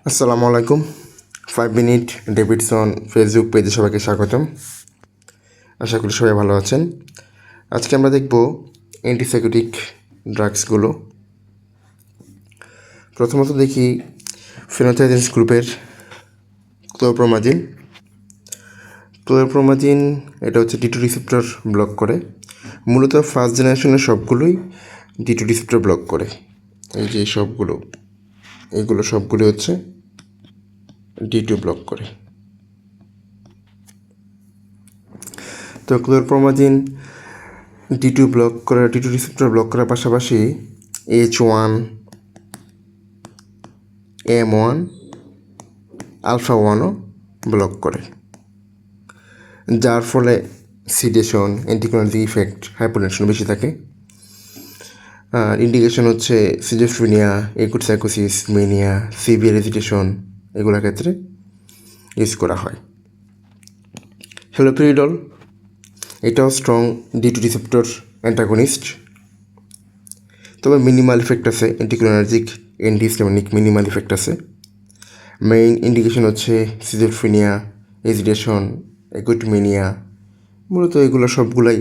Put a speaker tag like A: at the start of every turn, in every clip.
A: আসসালামু আলাইকুম। 5 minute Davidson Facebook পেজে সবাইকে স্বাগতম। আশা করি সবাই ভালো আছেন। আজকে আমরা দেখব অ্যান্টিসাইকোটিক ড্রাগসগুলো। প্রথমত দেখি ফেনোথাইজিনস গ্রুপের ক্লোরপ্রোমাজিন। ক্লোরপ্রোমাজিন এটা হচ্ছে D2 রিসেপ্টর ব্লক করে। মূলত ফার্স্ট জেনারেশনের সবগুলোই D2 রিসেপ্টর ব্লক করে। এই যে এইগুলো সবগুলো হচ্ছে D2 ব্লক করে। তো ক্লোরপ্রোমাজিন D2 রিসেপ্টর ব্লক করার পাশাপাশি H1, M1, আলফা 1ও ব্লক করে, যার ফলে সিডেশন, অ্যান্টিকোনার্জিক ইফেক্ট, হাইপোটেনশন বেশি থাকে। আর ইন্ডিকেশন হচ্ছে সিজোফ্রেনিয়া, একুট সাইকোসিস, মেনিয়া, সিভিয়ার এজিটেশন, এগুলোর ক্ষেত্রে ইউজ করা হয়। হ্যালোপেরিডল এটাও স্ট্রং D2 রিসেপ্টর অ্যান্টাগনিস্ট, তবে মিনিমাল ইফেক্ট আছে, অ্যান্টিকোনার্জিক অ্যান্টিহিস্টামিনিক মিনিমাল ইফেক্ট আছে। মেইন ইন্ডিকেশন হচ্ছে সিজোফ্রেনিয়া, এজিটেশন, একুট মেনিয়া। মূলত এগুলো সবগুলাই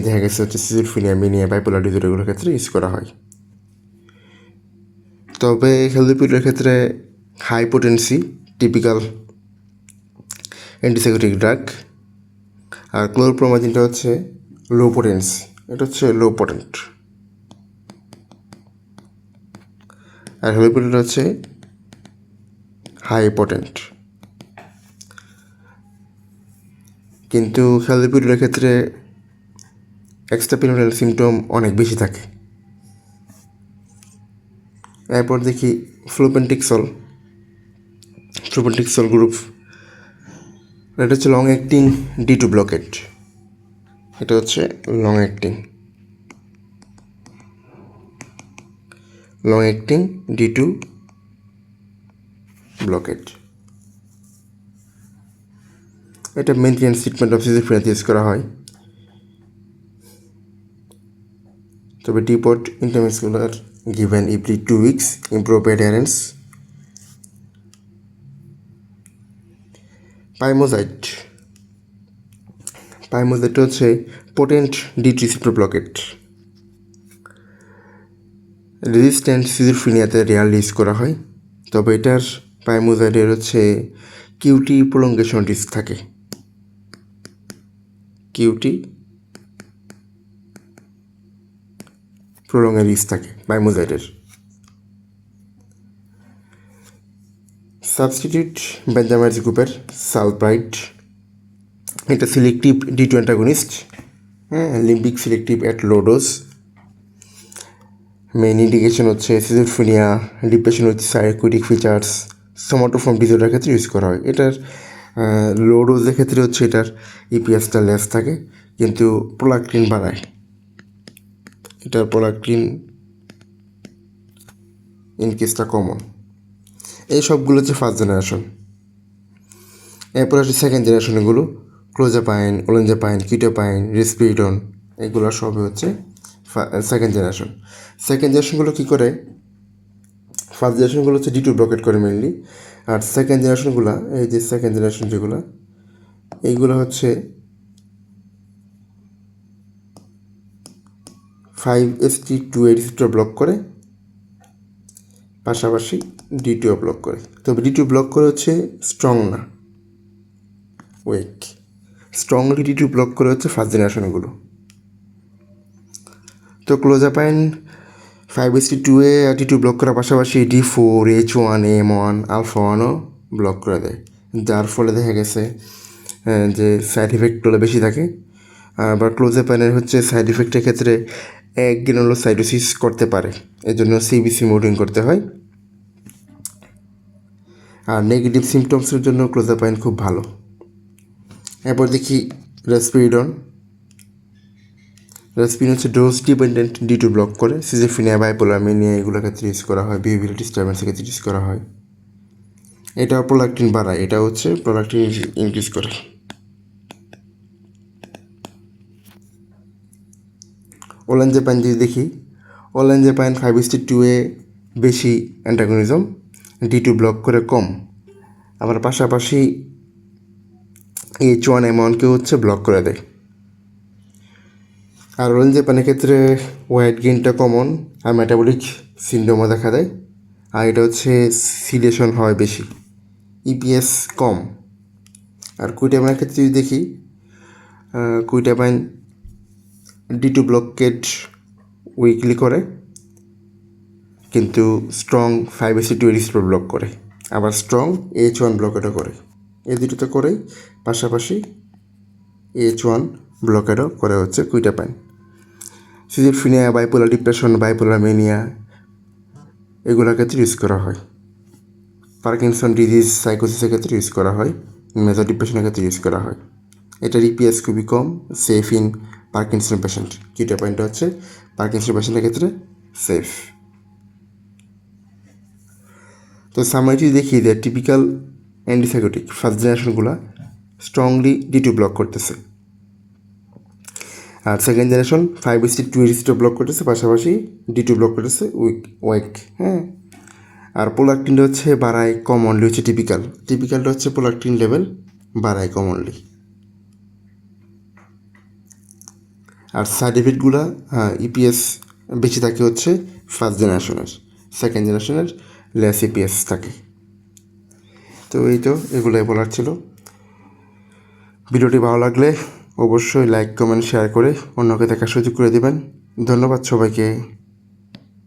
A: দেখা গেছে হচ্ছে সিজোফ্রেনিয়া, মেনিয়া, বাইপোলার ডিসঅর্ডার এগুলোর ক্ষেত্রে ইউজ করা হয়। তবে হ্যালোপেরিডলের ক্ষেত্রে হাইপোটেন্সি টিপিক্যাল অ্যান্টিসাইকোটিক ড্রাগ, আর ক্লোরপ্রোমাজিনটা হচ্ছে লো পোটেন্সি, এটা হচ্ছে লো পোটেন্ট। আর হ্যালোপেরিডল হচ্ছে হাই পোটেন্ট। কিন্তু হ্যালোপেরিডলের ক্ষেত্রে এক্সট্রাপিরামিডাল সিমটম অনেক বেশি থাকে। এরপর দেখি ফ্লুপেন্টিক্সল গ্রুপ। এটা হচ্ছে লং অ্যাক্টিং D2 ব্লকেট। এটা হচ্ছে লং অ্যাক্টিং D2 ব্লকেট। এটা maintenance treatment of schizophrenia use করা হয়। তবে depot intramuscular given every 2 weeks, improve adherence. Pimozide হচ্ছে potent D2 receptor blocker. Resistant সিজোফ্রেনিয়াতে রেয়ারলি ইউজ করা হয়, তবে এটার পাইমোজাইটের হচ্ছে কিউটি প্রলঙ্গেশন রিস্ক থাকে। পাইমোজাইটের। সাবস্টিটিউট বেঞ্জামাইনস গ্রুপের সালপ্রাইড, এটা selective D2 antagonist, limbic selective at low dose. Main indication হচ্ছে schizophrenia, depression with psychotic features, somatoform disorder ক্ষেত্রে ইউজ করা হয়। এটার লো ডোজের ক্ষেত্রে হচ্ছে এটার ইপিএসটা লেস থাকে, কিন্তু প্রোলাক্টিন বাড়ায়। এটার প্রোলাক্টিন ইনকেসটা কমন। এই সবগুলো হচ্ছে ফার্স্ট জেনারেশন। এরপর হচ্ছে সেকেন্ড জেনারেশনগুলো, ক্লোজাপাইন, ওলেনজাপাইন, কিটোপাইন, রিসপিরিডন, এগুলো সবই হচ্ছে সেকেন্ড জেনারেশনগুলো কী করে? ফার্স্ট জেনারেশনগুলো হচ্ছে D2 ব্লকেট করে মেনলি, আর সেকেন্ড জেনারেশনগুলো, এই যে সেকেন্ড জেনারেশন যেগুলো, এইগুলো হচ্ছে 5-HT2A রিসেপ্টর ব্লক করে, পাশাপাশি D2 ব্লক করে। তবে D2 ব্লক করে হচ্ছে স্ট্রং না, উইক। স্ট্রংলি D2 ব্লক করে হচ্ছে ফার্স্ট জেনারেশনগুলো। তো ক্লোজাপাইন 5-HT2A আর D2 ব্লক করার পাশাপাশি D4, H1, M1, alpha 1ও block করে দেয়, যার ফলে দেখা গেছে যে সাইড ইফেক্টগুলো বেশি থাকে। আবার ক্লোজাপাইনের হচ্ছে সাইড ইফেক্টের ক্ষেত্রে গ্রানুলোসাইটোসিস করতে পারে, এজন্য CBC মোডিং করতে হয়। আর নেগেটিভ সিমটমসের জন্য ক্লোজাপাইন খুব ভালো। এরপর দেখি রেসপিরিডন হচ্ছে ডোজ ডিপেন্ডেন্ট D2 ব্লক করে, সিজোফ্রেনিয়া, বাইপোলার, মেনিয়া এগুলোর ক্ষেত্রে ইউজ করা হয়, বিহেভিয়ারাল ডিস্টারবেন্সের ক্ষেত্রে ইউজ করা হয়। এটা প্রোলাক্টিন বাড়ায়, এটা হচ্ছে প্রোলাক্টিন ইনক্রিজ করে। ওলেনজাপাইন যদি দেখি, ওলেনজাপাইন 5-HT2A বেশি অ্যান্টাগনিজম, D2 ব্লক করে কম, আবার পাশাপাশি H1M1কেও হচ্ছে ব্লক করে দেয়। আর ওলেনজাপানের ক্ষেত্রে ওয়েট গেইনটা কমন আর মেটাবলিক সিন্ড্রোমও দেখা দেয়, আর এটা হচ্ছে সিলেশন হয় বেশি, ইপিএস কম। আর কুইটামাইনের ক্ষেত্রে যদি দেখি, কুইটামাইন D2 ব্লকেট উইকলি করে, কিন্তু স্ট্রং 5-ACT2 রিস্টোর ব্লক করে, আবার স্ট্রং H1 ব্লকেটও করে। এই দুটো তো করেই, পাশাপাশি H1 ব্লকেটও করে হচ্ছে quetiapine. Schizophrenia, bipolar depression, bipolar mania এগুলোর ক্ষেত্রে ইউজ করা হয়। পার্কিনসন ডিজিজ সাইকোসিসের ক্ষেত্রে ইউজ করা হয়, মেজর ডিপ্রেশনের ক্ষেত্রে ইউজ করা হয়। এটার ইপিএস খুবই কম, সেফ ইন পার্কিনসন পেশেন্ট। কুইটাপাইনটা হচ্ছে পার্কিনসন পেশেন্টের ক্ষেত্রে সেফ। তো সামারিটি দেখিয়ে দেয় টিপিক্যাল অ্যান্টিসাইকোটিক ফার্স্ট জেনারেশনগুলো স্ট্রংলি D2 ব্লক করতেছে, আর second generation 5-ACT2 receptor block করতেছে, পাশাপাশি D2 ব্লক করতেছে ওয়েক। হ্যাঁ, আর প্রোলাক্টিনটা হচ্ছে বাড়ায় কমনলি হচ্ছে টিপিক্যালটা হচ্ছে প্রোলাক্টিন লেভেল বাড়ায় কমনলি। আর সাইড এফেক্টগুলো ইপিএস বেশি থাকে হচ্ছে ফার্স্ট জেনারেশনের, সেকেন্ড জেনারেশনের লেস ইপিএস থাকে। তো এই তো এগুলোই বলার ছিল। ভিডিওটি ভালো লাগলে অবশ্যই লাইক, কমেন্ট, শেয়ার করে অন্যকে দেখার সুযোগ করে দেবেন। ধন্যবাদ সবাইকে।